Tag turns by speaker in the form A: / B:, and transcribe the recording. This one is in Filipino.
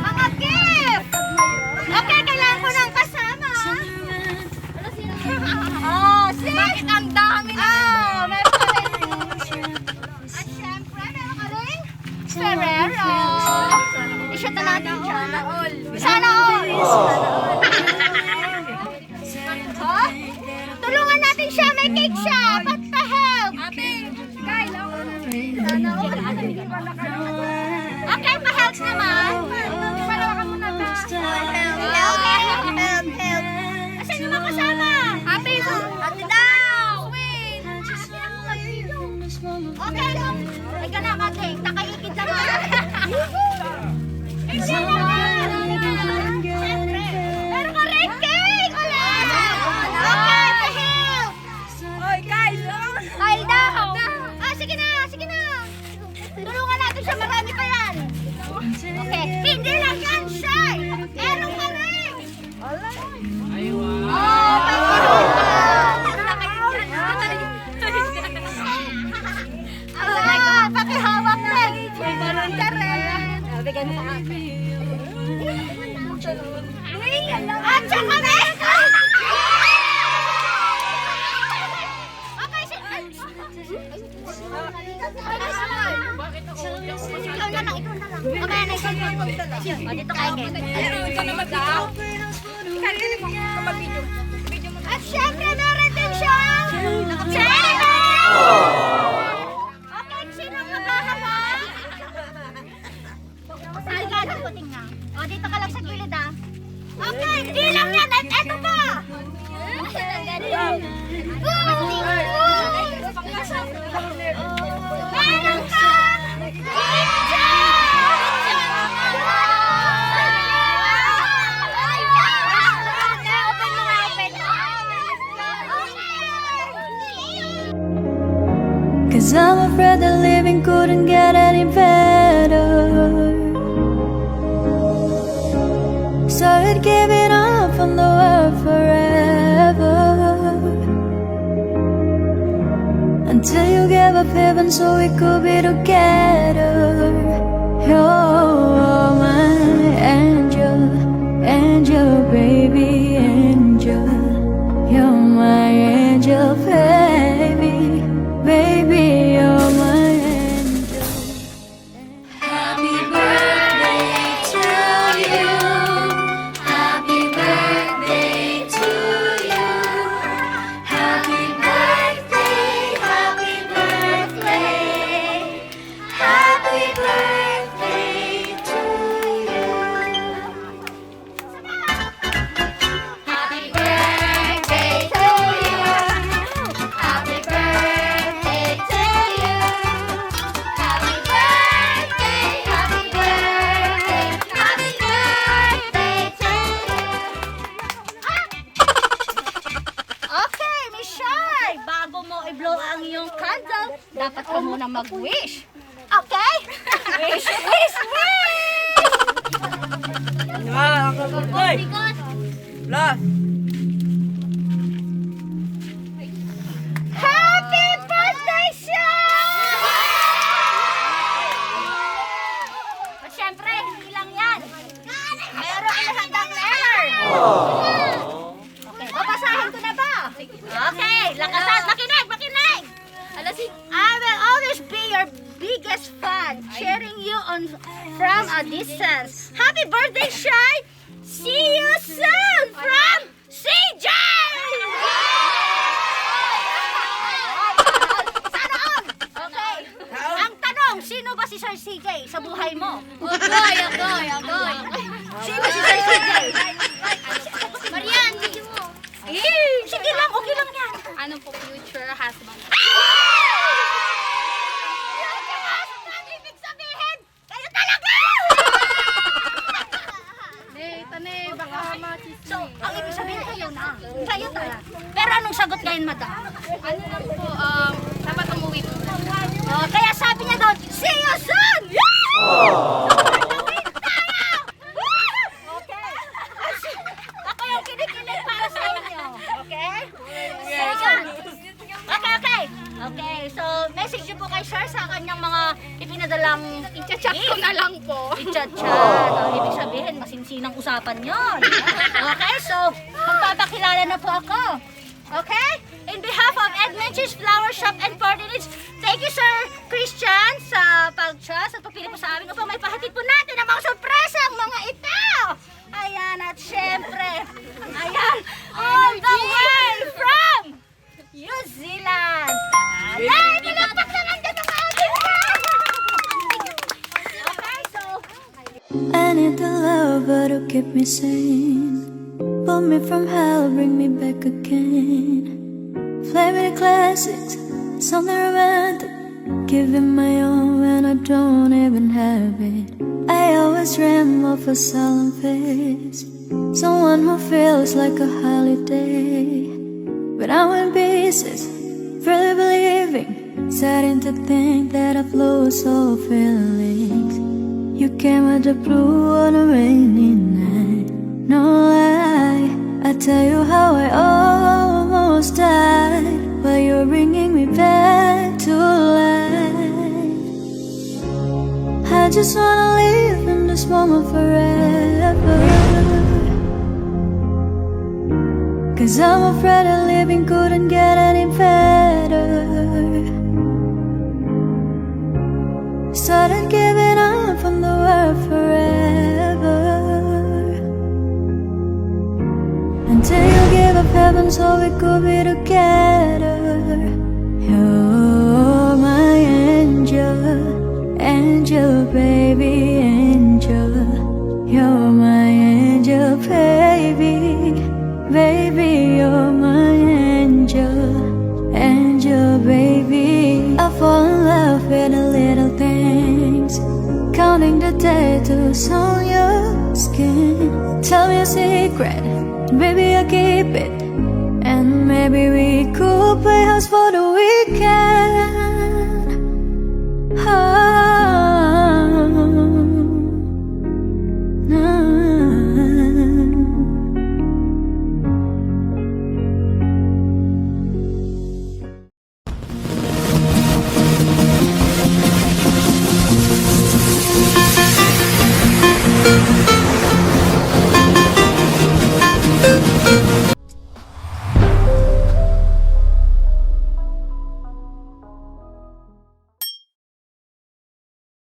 A: Mga gift! Okay, kailangan ko ng kasama. Oh, see? Bakit ang dami na? May paling. At syempre, meron ka rin Ferrero. I-shoot na natin dyan. Sana all. Huh? Tulungan natin siya. May cake siya. What the hell? Ate, Kyle, sana all. Okay, pa-help naman. Palawakan mo na ba? Help. Asan yung mga kasama? Ate daw. Wait. Okay, ay ka na, Mate. Nakaikid lang ba? Hindi naman. Siyempre. Meron ka red cake. Okay, pa-help. Oy, Kyle daw. Sige na. Tulungan natin siya. Marami pa yan. Okay. Hindi lang yan, Shy. Meron ka rin. Oh, pakihawak rin. May balon ka rin. Bigyan mo ka. At saka rin. Ikaw na lang. Mamaya na ikaw na lang. Dito kayo. Ikaw na mag-video. At syempre meron din siyang cherry! Okay, sino ang makahawak? Saliganan ko tingnan. O, dito ka lang sa gilid ah. Okay, di lang yan. At eto pa! Meron ka!
B: Cause I'm afraid that living couldn't get any better. Started giving up on the world forever, until you gave up heaven so we could be together. You're my angel, baby angel. You're my angel, baby. Baby, you're my angel. Happy birthday to you. Happy birthday to you. Happy birthday, happy birthday. Happy birthday to you. Happy birthday to you. Happy birthday to you. Happy birthday, happy birthday, happy birthday to you.
A: Okay, Miss Shy, bago mo i-blow ang iyong candle, dapat ka muna mag-wish. Okay? Wish!
C: Plus.
A: Happy birthday, Shy! At syempre, hindi lang yan. Meron ka handang letter. Okay, babasahin ko na ba? Okay, lakasan, makinig! I will always be your biggest fan, cheering you on from a distance. Happy birthday, Shy! See you soon from CJ! Sana all! Okay. Ang tanong, sino ba si Sir CJ sa buhay mo? Agoy! Sino si Sir CJ?
D: Marian, video mo.
A: Sige lang, okay lang yan.
D: Ano po future husband?
A: Ibig sabihin, kayo talaga!
D: Tane, baka machis.
A: So, ang ibig sabihin kayo na. Kayo talaga. Pero anong sagot ngayon, madam?
D: Ano lang po, dapat umuwi po.
A: Oh, kaya sabi niya doon, see you soon! Okay. Ako yung kinikilig para sa inyo. Okay? So, okay. Okay, so may i-message niyo po kay Sir sa kanyang mga ipinadalang
D: I-chat ko na lang po.
A: i-chat. Ibig sabihin, masinsinang usapan yon. Okay, so, magpapakilala na po ako. Okay? In behalf of Edmonton's Flower Shop and Party Needs, thank you, Sir Christian, sa pag-trust at pagpili po sa amin upang may pahatid po natin ang mga sorpresa ang mga ito. Ayan, at syempre, ayan, all the way from New Zealand. Ayan, palakpak naman dyan ang ating okay, so,
B: I need the lover to keep me sane. Pull me from hell, bring me back again. Play me the classics, something romantic. Giving my all when I don't even have it. I always dream of a solemn face, someone who feels like a holiday. But I'm in pieces, really believing, starting to think that I've lost all feelings. You came with the blue on a rainy night, no lie. I tell you how I almost died while you're bringing me back to life. I just wanna live in this moment forever, 'cause I'm afraid that living couldn't get any better. Started giving up on the world forever, until you gave up heaven so we could be together. You're my angel, angel baby, angel. You're my angel baby, baby, you're my angel, angel baby. I fall in love with the little things, counting the day to on your skin. Tell me a secret, baby, I keep it. And maybe we could play house for the weekend.